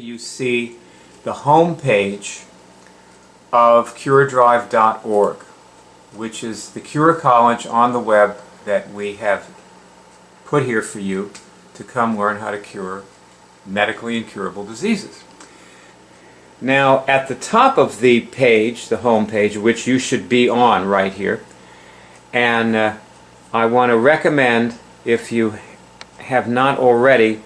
you see the home page of CureDrive.org, which is the iCollege on the web that we have put here for you to come learn how to cure medically incurable diseases. Now, at the top of the page, the home page, which you should be on right here, and I want to recommend, if you have not already,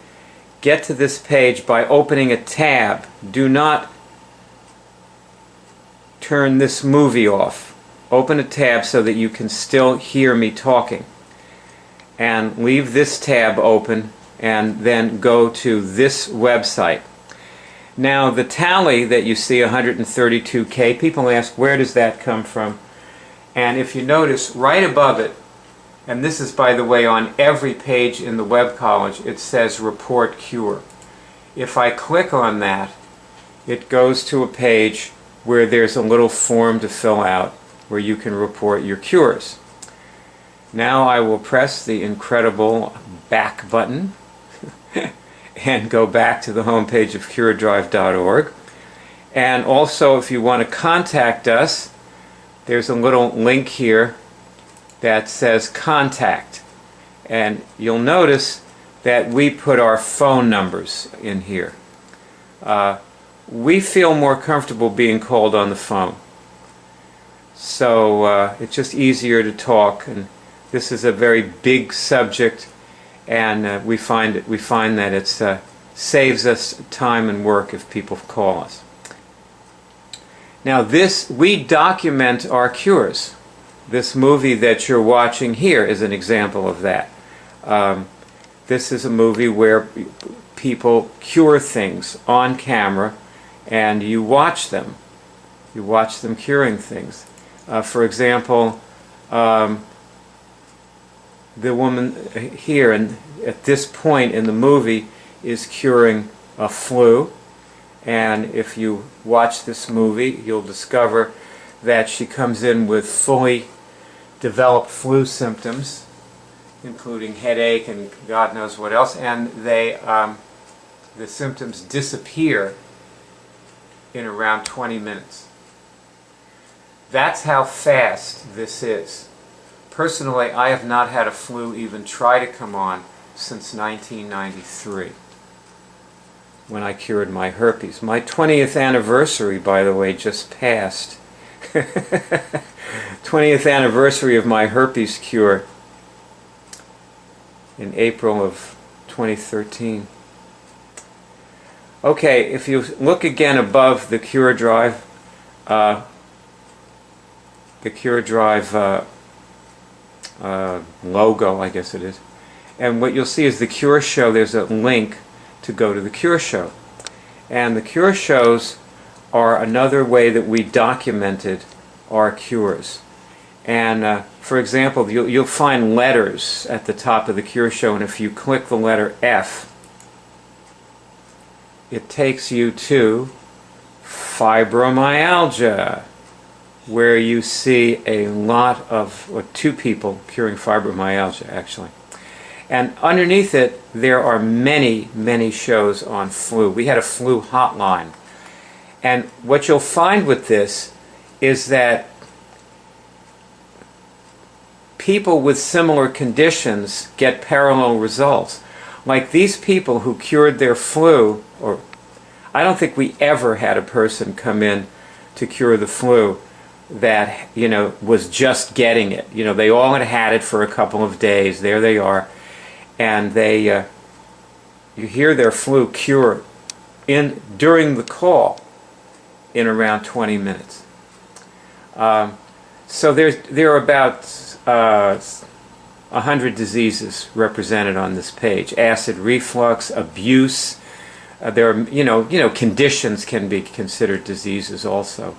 get to this page by opening a tab. Do not turn this movie off. Open a tab so that you can still hear me talking. And leave this tab open and then go to this website. Now, the tally that you see, 132K, people ask, where does that come from? And if you notice, right above it, and this is, by the way, on every page in the iCollege, it says Report Cure. If I click on that, it goes to a page where there's a little form to fill out where you can report your cures. Now I will press the incredible back button and go back to the home page of CureDrive.org. And also, if you want to contact us, there's a little link here that says Contact. And you'll notice that we put our phone numbers in here. We feel more comfortable being called on the phone. So it's just easier to talk, and this is a very big subject, and we find that it saves us time and work if people call us. Now, we document our cures. This movie that you're watching here is an example of that. This is a movie where people cure things on camera, and you watch them. You watch them curing things. For example, the woman here, and at this point in the movie, is curing a flu. And if you watch this movie, you'll discover that she comes in with fully developed flu symptoms, including headache and God knows what else, and the symptoms disappear in around 20 minutes. That's how fast this is. Personally, I have not had a flu even try to come on since 1993, when I cured my herpes. My 20th anniversary, by the way, just passed. 20th anniversary of my herpes cure in April of 2013. Okay, if you look again above the CureDrive, logo, I guess it is, and what you'll see is the Cure Show. There's a link to go to the Cure Show. And the Cure Shows are another way that we documented our cures. And for example, you'll find letters at the top of the Cure Show, and if you click the letter F, it takes you to fibromyalgia, where you see a lot of, or two people curing fibromyalgia, actually. And underneath it, there are many, many shows on flu. We had a flu hotline. And what you'll find with this is that people with similar conditions get parallel results. Like these people who cured their flu, or I don't think we ever had a person come in to cure the flu that, was just getting it. They all had it for a couple of days. There they are. And you hear their flu cure during the call in around 20 minutes. So there are about 100 diseases represented on this page. Acid reflux, abuse. There are conditions can be considered diseases also.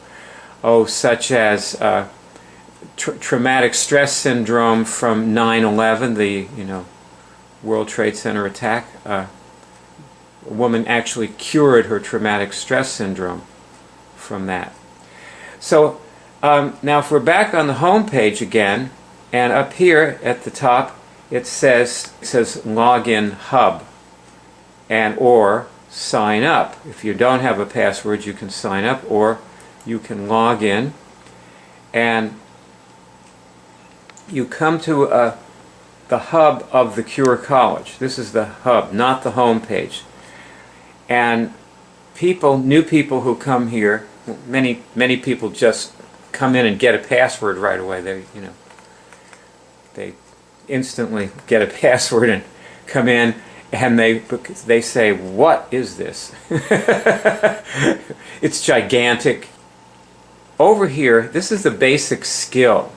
Such as traumatic stress syndrome from 9/11, the World Trade Center attack. A woman actually cured her traumatic stress syndrome from that. So now if we're back on the home page again, and up here at the top it says Login Hub, or sign up. If you don't have a password, you can sign up, or you can log in, and you come to the hub of the CureCollege. This is the hub, not the home page. And new people who come here, many people just come in and get a password right away. They instantly get a password and come in, and they say, "What is this?" It's gigantic. Over here, this is the basic skill.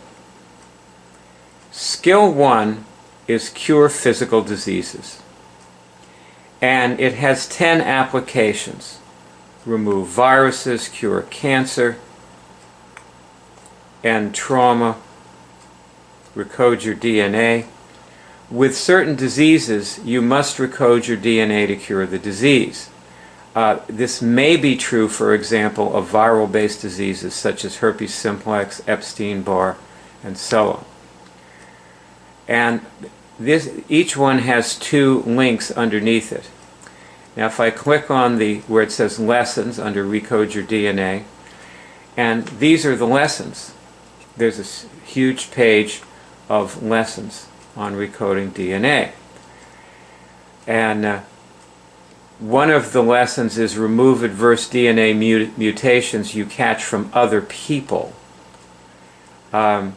Skill 1 is cure physical diseases. And it has 10 applications. Remove viruses, cure cancer, end trauma, recode your DNA. With certain diseases, you must recode your DNA to cure the disease. This may be true, for example, of viral-based diseases such as herpes simplex, Epstein-Barr, and so on. And each one has 2 links underneath it. Now if I click on where it says lessons under Recode Your DNA, and these are the lessons. There's a huge page of lessons on recoding DNA. And one of the lessons is remove adverse DNA mutations you catch from other people. Bet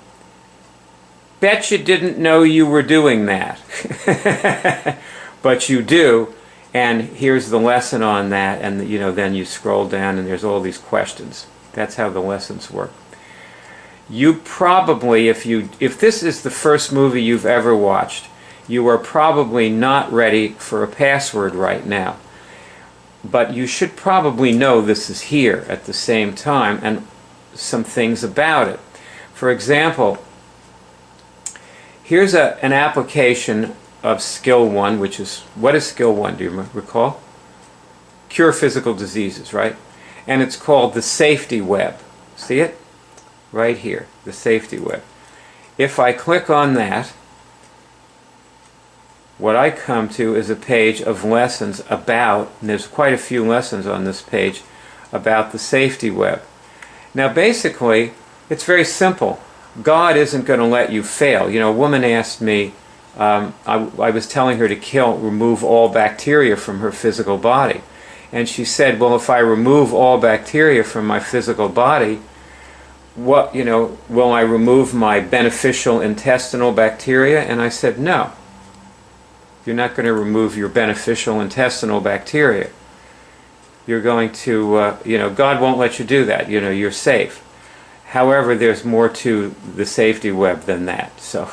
you didn't know you were doing that. But you do, and here's the lesson on that, and then you scroll down and there's all these questions. That's how the lessons work. You probably, if this is the first movie you've ever watched, you are probably not ready for a password right now. But you should probably know this is here at the same time, and some things about it. For example, here's an application of Skill 1, which is, what is Skill 1, do you recall? Cure physical diseases, right? And it's called the safety web. See it? Right here, the safety web. If I click on that, what I come to is a page of lessons about, and there's quite a few lessons on this page, about the safety web. Now basically, it's very simple. God isn't going to let you fail. A woman asked me, I was telling her to remove all bacteria from her physical body. And she said, well, if I remove all bacteria from my physical body, will I remove my beneficial intestinal bacteria? And I said, no. You're not going to remove your beneficial intestinal bacteria. You're going to, God won't let you do that. You're safe. However, there's more to the safety web than that. So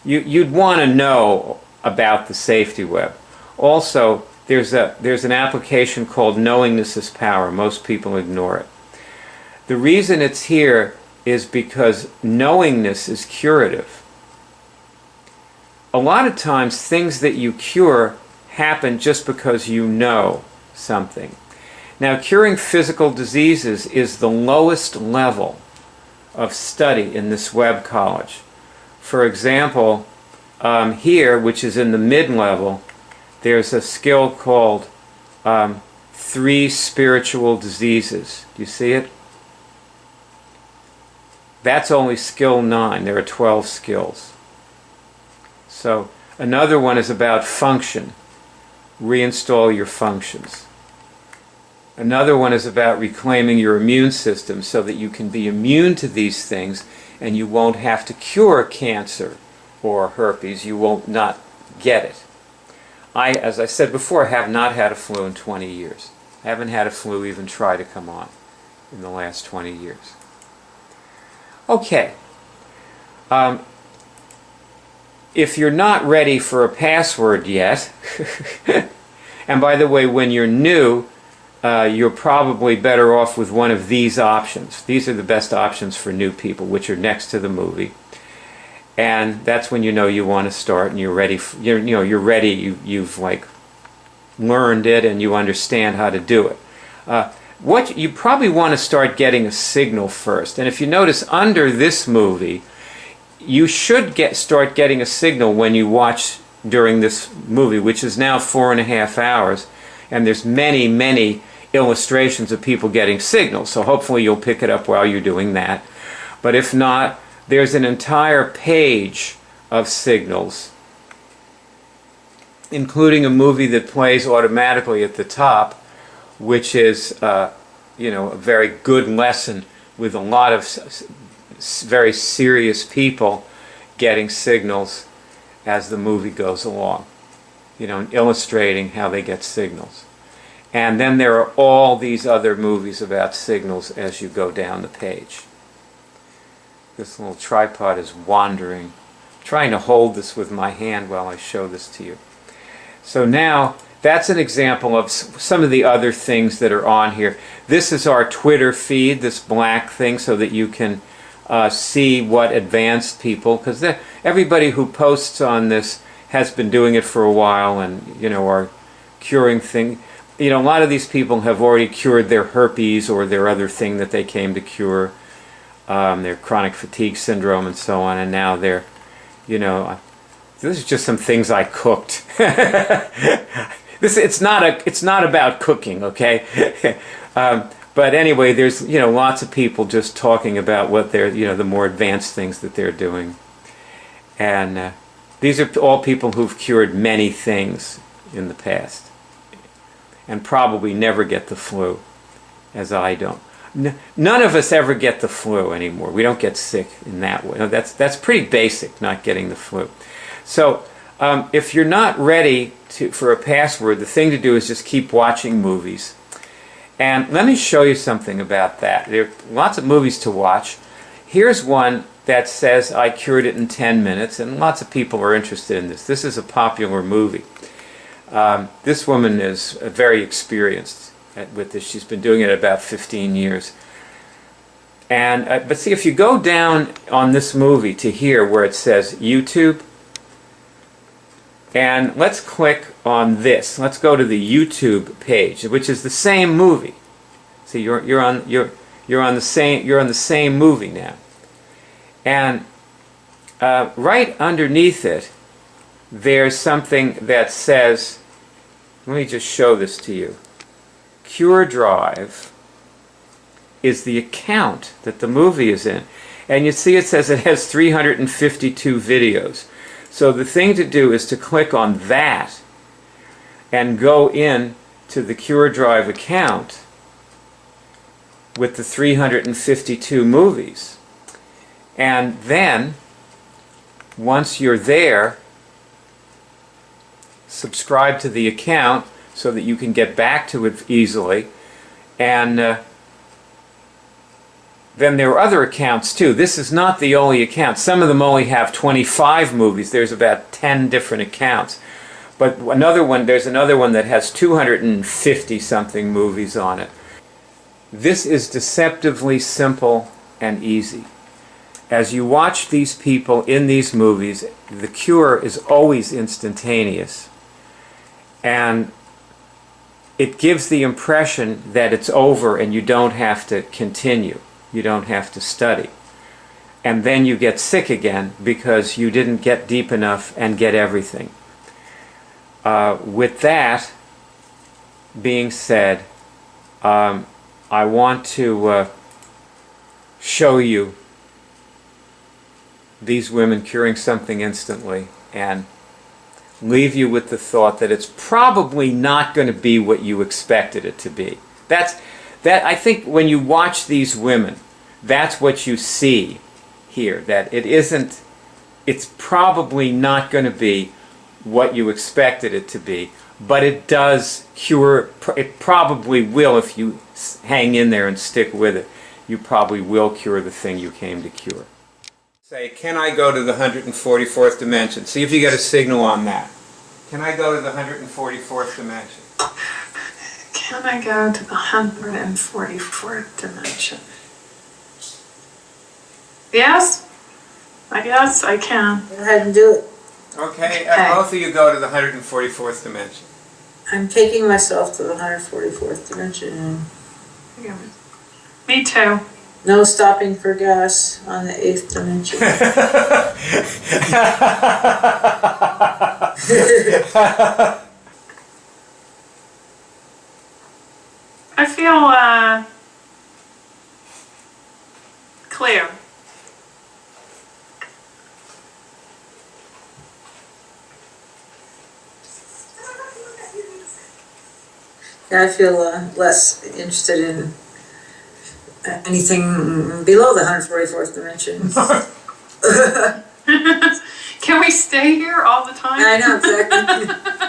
you'd want to know about the safety web. Also, there's an application called Knowingness is Power. Most people ignore it. The reason it's here is because knowingness is curative. A lot of times things that you cure happen just because you know something. Now, curing physical diseases is the lowest level of study in this web college. For example, here, which is in the mid-level, there's a skill called 3 spiritual diseases. Do you see it? That's only skill 9. There are 12 skills. So another one is about function. Reinstall your functions. Another one is about reclaiming your immune system so that you can be immune to these things and you won't have to cure cancer or herpes. You won't not get it. As I said before, have not had a flu in 20 years. I haven't had a flu even try to come on in the last 20 years. Okay. If you're not ready for a password yet, and by the way, when you're new, you're probably better off with one of these options. These are the best options for new people, which are next to the movie. And that's when you know you want to start and you're ready. You're ready. You've like learned it and you understand how to do it. What you probably want to start getting a signal first. And if you notice under this movie, you should start getting a signal when you watch during this movie, which is now 4.5 hours. And there's many, many illustrations of people getting signals, so hopefully you'll pick it up while you're doing that. But if not, there's an entire page of signals, including a movie that plays automatically at the top, which is you know, a very good lesson with a lot of very serious people getting signals as the movie goes along, you know, and illustrating how they get signals. And then there are all these other movies about signals as you go down the page. This little tripod is wandering. I'm trying to hold this with my hand while I show this to you. So now, that's an example of some of the other things that are on here. This is our Twitter feed, this black thing, so that you can see what advanced people, because everybody who posts on this has been doing it for a while and, you know, are curing things. You know, a lot of these people have already cured their herpes or their other thing that they came to cure, their chronic fatigue syndrome and so on, and now they're, you know, this is just some things I cooked. It's not about cooking, okay? But anyway, there's, you know, lots of people just talking about what they're, you know, the more advanced things that they're doing. And these are all people who've cured many things in the past and probably never get the flu, as I don't. None of us ever get the flu anymore. We don't get sick in that way. That's pretty basic, not getting the flu. So if you're not ready for a password, the thing to do is just keep watching movies. And let me show you something about that. There are lots of movies to watch. Here's one that says I cured it in 10 minutes, and lots of people are interested in this. This is a popular movie. This woman is very experienced with this. She's been doing it about 15 years. And but see, if you go down on this movie to here where it says YouTube, and let's click on this. Let's go to the YouTube page, which is the same movie. See, you're on the same movie now. And right underneath it, there's something that says, let me just show this to you. CureDrive is the account that the movie is in. And you see it says it has 352 videos. So the thing to do is to click on that and go in to the CureDrive account with the 352 movies. And then, once you're there, subscribe to the account so that you can get back to it easily. And then there are other accounts too. This is not the only account. Some of them only have 25 movies. There's about 10 different accounts. But there's another one that has 250 something movies on it. This is deceptively simple and easy. As you watch these people in these movies, the cure is always instantaneous. And it gives the impression that it's over and you don't have to continue. You don't have to study. And then you get sick again because you didn't get deep enough and get everything. With that being said, I want to show you these women curing something instantly and leave you with the thought that it's probably not going to be what you expected it to be. I think when you watch these women, that's what you see here, that it's probably not going to be what you expected it to be, but it does cure, it probably will if you hang in there and stick with it. You probably will cure the thing you came to cure. Say, can I go to the 144th dimension? See if you get a signal on that. Can I go to the 144th dimension? Can I go to the 144th dimension? Yes? I guess I can. Go ahead and do it. Okay, both of you go to the 144th dimension. I'm taking myself to the 144th dimension. Me too. No stopping for gas on the 8th dimension. I feel clear. Yeah, I feel less interested in anything below the 144th dimension. Can we stay here all the time? I know, exactly.